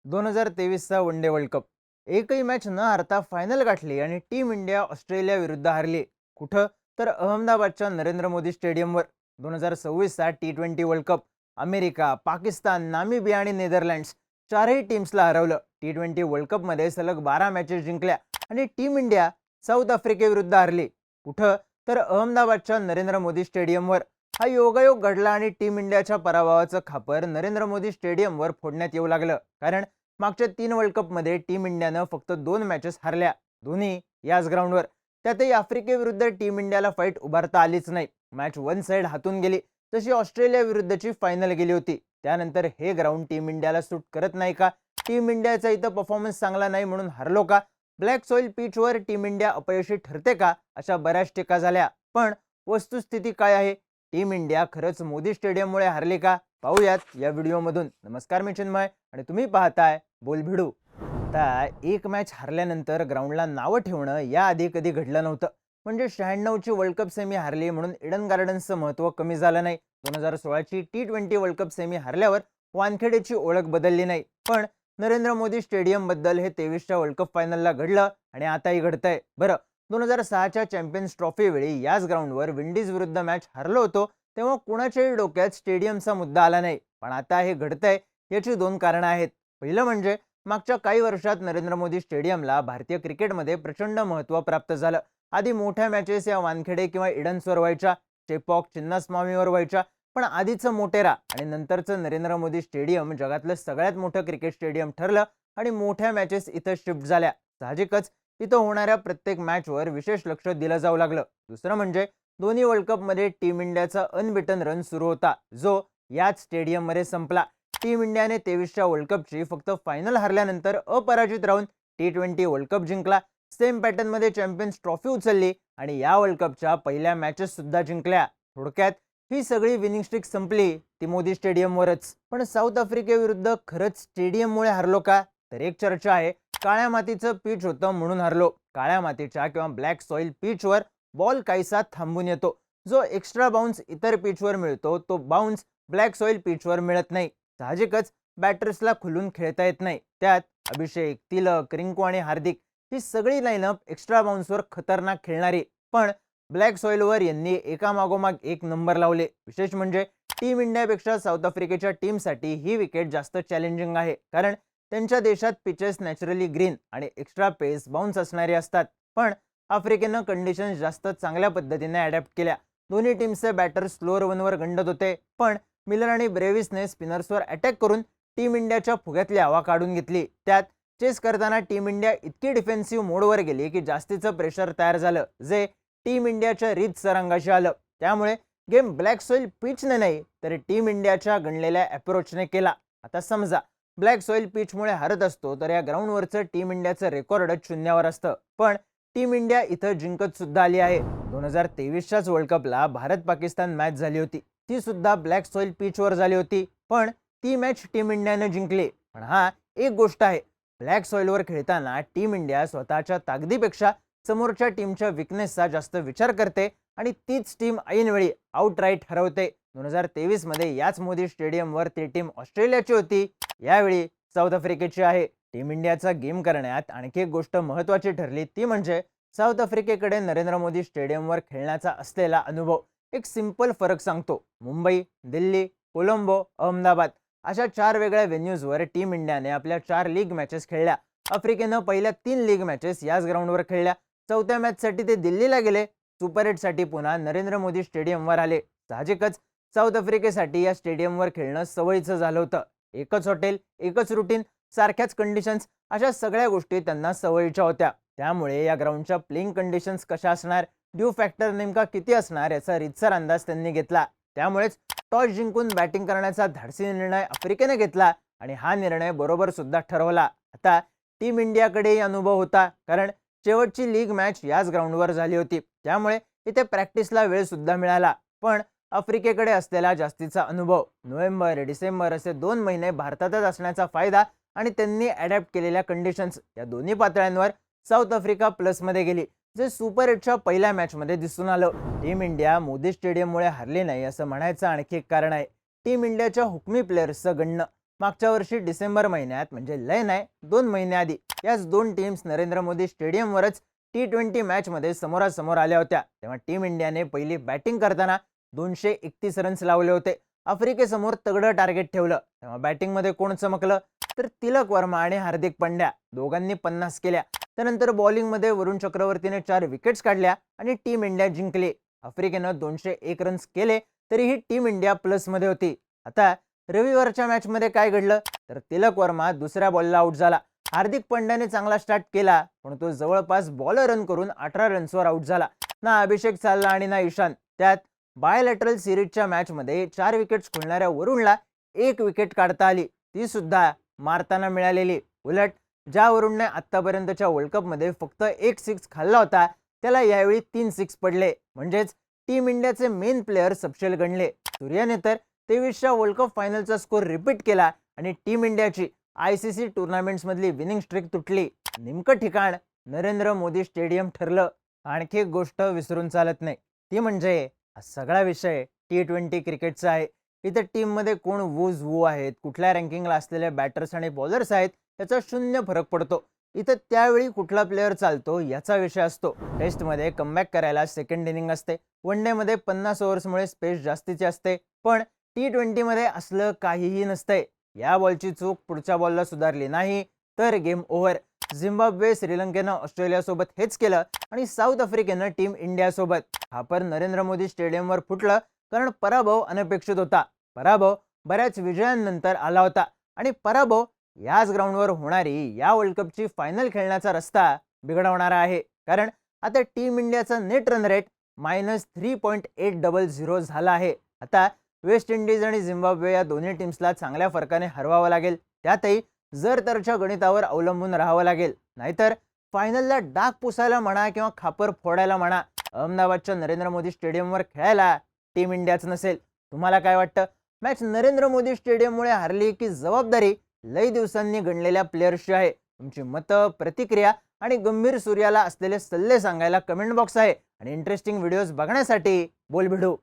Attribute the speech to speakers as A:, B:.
A: 2023चा one day world cup एकही match न हारता फायनल गाठली आणि टीम इंडिया ऑस्ट्रेलिया विरुद्ध हारली. कुठं? तर अहमदाबादच्या नरेंद्र मोदी स्टेडियमवर. 2026चा T20 world cup America, Pakistan, Namibia आणि नेदरलँड्स चारही टीम्सला हरवलं. T20 वर्ल्ड कपमध्ये सलग 12 मॅचेस जिंकल्या आणि टीम इंडिया साऊथ आफ्रिकेविरुद्ध हारली. कुठं? तर अहमदाबादच्या नरेंद्र मोदी स्टेडियमवर. हा योगायोग घडला आणि टीम इंडियाच्या पराभवाचं खापर नरेंद्र मोदी स्टेडियमवर फोडण्यात येऊ लागलं. कारण मागच्या 3 वर्ल्ड कपमध्ये टीम इंडियानं फक्त 2 मॅचेस हरल्या, दोन्ही याच ग्राउंडवर. त्यातही आफ्रिकेविरुद्ध टीम इंडियाला फाईट उभारता आलीच नाही. मॅच वन साइड हातून गेली, तशी ऑस्ट्रेलिया विरुद्धची फायनल गेली होती. त्यानंतर हे ग्राउंड टीम इंडियाला सूट करत नाही का? टीम इंडियाचा इथं परफॉर्मन्स चांगला नाही म्हणून हरलो का? ब्लॅक सॉइल पिचवर टीम इंडिया अपयशी ठरते का? अशा बऱ्याच टीका झाल्या. पण वस्तुस्थिती काय आहे? टीम इंडिया खरंच मोदी स्टेडियममुळे हरली का? पाहूयात या व्हिडिओमधून. नमस्कार, मी चिन्मय आणि तुम्ही पाहताय बोलभिडू. आता एक मॅच हरल्यानंतर ग्राउंडला नावं ठेवणं याआधी कधी घडलं नव्हतं. म्हणजे 96ची वर्ल्ड कप सेमी हरली म्हणून इडन गार्डन्सचं महत्त्व कमी झालं नाही. 2016ची T20 वर्ल्ड कप सेमी हरल्यावर वानखेडेची ओळख बदलली नाही. पण नरेंद्र मोदी स्टेडियम बद्दल हे 23च्या वर्ल्ड कप फायनलला घडलं आणि आताही घडतंय. बरं, 2006च्या चॅम्पियन्स ट्रॉफी वेळी याच ग्राउंडवर विंडीज विरुद्ध मॅच हरलो होतो, तेव्हा कुणाच्याही डोक्यात स्टेडियमचा मुद्दा आला नाही. पण आता हे घडतंय याची 2 कारणं आहेत. पहिलं म्हणजे मागच्या काही वर्षात नरेंद्र मोदी स्टेडियमला भारतीय क्रिकेटमध्ये प्रचंड महत्त्व प्राप्त झालं. आधी मोठ्या मॅचेस या वानखेडे किंवा इडन्सवर व्हायच्या, चेपॉक, चिन्नास्वामीवर व्हायच्या. पण आधीचं मोटेरा आणि नंतरचं नरेंद्र मोदी स्टेडियम जगातलं सगळ्यात मोठं क्रिकेट स्टेडियम ठरलं आणि मोठ्या मॅचेस इथं शिफ्ट झाल्या. साहजिकच इथं होणाऱ्या प्रत्येक मॅचवर विशेष लक्ष दिलं जाऊ लागलं. दुसरं म्हणजे दोन्ही वर्ल्ड कपमध्ये टीम इंडियाचा अनबिटन रन सुरू होता, जो याच स्टेडियममध्ये संपला. टीम इंडियाने 23च्या वर्ल्ड कपची फक्त फायनल हरल्यानंतर अपराजित राहून T20 वर्ल्ड कप जिंकला. सेम पॅटर्नमध्ये चॅम्पियन्स ट्रॉफी उचलली आणि या वर्ल्ड कपच्या पहिल्या मॅचेस सुद्धा जिंकल्या. थोडक्यात ही सगळी विनिंग स्ट्रिक संपली ती मोदी स्टेडियमवरच. पण साऊथ आफ्रिकेविरुद्ध खरंच स्टेडियममुळे हरलो का? तर एक चर्चा आहे, काळ्या मातीचं पिच होतं म्हणून हरलो. काळ्या मातीच्या किंवा ब्लॅक सॉइल पिचवर बॉल काहीसा थांबून येतो. जो एक्स्ट्रा बाउन्स इतर पिचवर मिळतो, तो बाउन्स ब्लॅक सॉइल पिचवर मिळत नाही. साहजिकच बॅटर्सला खुलून खेळता येत नाही. त्यात अभिषेक, तिलक, रिंकू आणि हार्दिक ही सगळी लाईनअप एक्स्ट्रा बाउन्सवर खतरनाक खेळणारी. पण ब्लॅक सॉइलवर यांनी एकामागोमाग एक नंबर लावले. विशेष म्हणजे टीम इंडियापेक्षा साऊथ आफ्रिकेच्या टीमसाठी ही विकेट जास्त चॅलेंजिंग आहे. कारण त्यांच्या देशात पिचेस नॅचरली ग्रीन आणि एक्स्ट्रा पेस बाउन्स असणारे असतात. पण आफ्रिकेनं कंडिशन्स जास्त चांगल्या पद्धतीने अडॅप्ट केल्या. दोन्ही टीमचे बॅटर स्लोअर वनवर गंडत होते. पण मिलर आणि ब्रेविसने स्पिनर्सवर अटॅक करून टीम इंडियाच्या फुग्यातली हवा काढून घेतली. त्यात चेस करताना टीम इंडिया इतकी डिफेन्सिव्ह मोडवर गेली की जास्तीचं प्रेशर तयार झालं, जे टीम इंडियाच्या रीतसर अंगाशी आलं. त्यामुळे गेम ब्लॅक सॉइल पिचने नाही तर टीम इंडियाच्या गणलेल्या अप्रोचने केला. आता समजा ब्लॅक सॉइल पिचमुळे हरत असतो तर या ग्राउंडवरचं टीम इंडियाचं रेकॉर्डच शून्यावर असतं. पण टीम इंडिया इथं जिंकत सुद्धा आली आहे. 2023च्याच वर्ल्ड कपला भारत पाकिस्तान मॅच झाली होती. ती सुद्धा ब्लॅक सॉइल पिचवर झाली होती. पण ती मॅच टीम इंडियाने जिंकली. पण हा एक गोष्ट आहे, ब्लॅक सॉइलवर खेळताना टीम इंडिया स्वतःच्या ताकदीपेक्षा समोरच्या टीमच्या विकनेसचा जास्त विचार करते आणि तीच टीम ऐनवेळी आउटराईट हरवते. 2023 मध्ये याच मोदी स्टेडियमवर ती टीम ऑस्ट्रेलियाची होती, यावेळी साऊथ आफ्रिकेची आहे. टीम इंडियाचा गेम करण्यात आणखी एक गोष्ट महत्त्वाची ठरली, ती म्हणजे साऊथ आफ्रिकेकडे नरेंद्र मोदी स्टेडियमवर खेळण्याचा असलेला अनुभव. एक सिंपल फरक सांगतो. मुंबई, दिल्ली, कोलंबो, अहमदाबाद अशा 4 वेगळ्या व्हेन्यूजवर टीम इंडियाने आपल्या 4 लीग मॅचेस खेळल्या. आफ्रिकेनं पहिल्या 3 लीग मॅचेस याच ग्राउंडवर खेळल्या. चौथ्या मॅचसाठी ते दिल्लीला गेले. सुपर 8साठी पुन्हा नरेंद्र मोदी स्टेडियमवर आले. साहजिकच साऊथ आफ्रिकेसाठी या स्टेडियमवर खेळणं सवयीचं झालं होतं. एकच हॉटेल, एकच रुटीन, सारख्याच कंडिशन्स, अशा सगळ्या गोष्टी त्यांना सवयीच्या होत्या. त्यामुळे या ग्राउंडच्या प्लेइंग कंडिशन्स कशा असणार, ड्यू फॅक्टर नेमका किती असणार याचा रीतसर अंदाज त्यांनी घेतला. त्यामुळेच टॉस जिंकून बॅटिंग करण्याचा धाडसी निर्णय आफ्रिकेने घेतला आणि हा निर्णय बरोबर सुद्धा ठरवला. आता टीम इंडियाकडेही अनुभव होता, कारण शेवटची लीग मॅच याच ग्राउंडवर झाली होती. त्यामुळे इथे प्रॅक्टिसला वेळ सुद्धा मिळाला. पण आफ्रिकेकडे असलेला जास्तीचा अनुभव, नोव्हेंबर, डिसेंबर असे 2 महिने भारतातच असण्याचा फायदा आणि त्यांनी अडॅप्ट केलेल्या कंडिशन्स, या दोन्ही पातळ्यांवर साऊथ आफ्रिका प्लसमध्ये गेली, जे सुपर 8च्या पहिल्या मॅचमध्ये दिसून आलं. टीम इंडिया मोदी स्टेडियममुळे हरली नाही असं म्हणायचं आणखी एक कारण आहे, टीम इंडियाच्या हुकमी प्लेयर्सचं गणणं. मागच्या वर्षी डिसेंबर महिन्यात म्हणजे लय नाही 2 महिन्याआधी याच दोन टीम्स नरेंद्र मोदी स्टेडियमवरच T20 मॅचमध्ये समोरासमोर आल्या होत्या. तेव्हा टीम इंडियाने पहिली बॅटिंग करताना 231 रन्स लावले होते. आफ्रिकेसमोर तगडं टार्गेट ठेवलं. तेव्हा बॅटिंगमध्ये कोण चमकलं तर तिलक वर्मा आणि हार्दिक पंड्या दोघांनी 50 केल्या. त्यानंतर बॉलिंगमध्ये वरुण चक्रवर्तीने 4 विकेट्स काढल्या आणि टीम इंडिया जिंकली. आफ्रिकेनं 201 रन्स केले तरीही टीम इंडिया प्लसमध्ये होती. आता रविवारच्या मॅचमध्ये काय घडलं तर तिलक वर्मा दुसऱ्या बॉलला आउट झाला. हार्दिक पंड्याने चांगला स्टार्ट केला पण तो जवळपास बॉलर रन करून 18 रन्सवर आउट झाला. ना अभिषेक चालला आणि ना ईशान. त्यात बायलॅटरल सिरीजच्या मॅचमध्ये 4 विकेट्स खोलणाऱ्या वरुणला 1 विकेट काढता आली, ती सुद्धा मारताना मिळालेली. उलट ज्या वरुणने आतापर्यंतच्या वर्ल्ड कपमध्ये फक्त 1 सिक्स खाल्ला होता त्याला यावेळी 3 सिक्स पडले. म्हणजेच टीम इंडियाचे मेन प्लेयर सपशेल गणले. सूर्याने तर 23च्या वर्ल्ड कप फायनलचा स्कोर रिपीट केला आणि टीम इंडियाची ICC टुर्नामेंट्समधली विनिंग स्ट्रीक तुटली. नेमकं ठिकाण नरेंद्र मोदी स्टेडियम ठरलं. आणखी एक गोष्ट विसरून चालत नाही, ती म्हणजे हा सगळा विषय T20 क्रिकेटचा आहे. इथे टीममध्ये कोण वूज वू आहेत, कुठल्या रँकिंगला असलेले बॅटर्स आणि बॉलर्स आहेत याचा शून्य फरक पडतो. इथं त्यावेळी कुठला प्लेअर चालतो याचा विषय असतो. टेस्टमध्ये कमबॅक करायला सेकंड इनिंग असते. वन डेमध्ये 50 ओव्हर्समुळे स्पेस जास्तीची असते. पण T20 मध्ये असलं काहीही नसतंय. या बॉलची चूक पुढच्या बॉलला सुधारली नाही तर गेम ओव्हर. झिम्बाब्वे श्रीलंकेनं ऑस्ट्रेलियासोबत हेच केलं आणि साऊथ आफ्रिकेनं टीम इंडियासोबत. हा पर नरेंद्र मोदी स्टेडियमवर फुटलं कारण पराभव अनपेक्षित होता. पराभव बऱ्याच विजयांनंतर आला होता आणि पराभव याच ग्राउंडवर होणारी या वर्ल्ड कपची फायनल खेळण्याचा रस्ता बिघडवणारा आहे. कारण आता टीम इंडियाचा नेट रन रेट -3.800 झाला आहे. आता वेस्ट इंडिज आणि झिम्बाब्वे या दोन्ही टीम्सला चांगल्या फरकाने हरवावं लागेल. त्यातही जर तरच्या गणितावर अवलंबून राहावं लागेल. नाहीतर फायनलला डाग पुसायला म्हणा किंवा खापर फोडायला म्हणा, अहमदाबादच्या नरेंद्र मोदी स्टेडियमवर खेळायला टीम इंडियाच नसेल. तुम्हाला काय वाटतं? मॅच नरेंद्र मोदी स्टेडियममुळे हारली की जबाबदारी लई दिवसांनी गणलेल्या प्लेयर्सची आहे? तुमची मतं, प्रतिक्रिया आणि गंभीर सूर्याला असलेले सल्ले सांगायला कमेंट बॉक्स आहे. आणि इंटरेस्टिंग व्हिडिओज बघण्यासाठी बोल भिडू.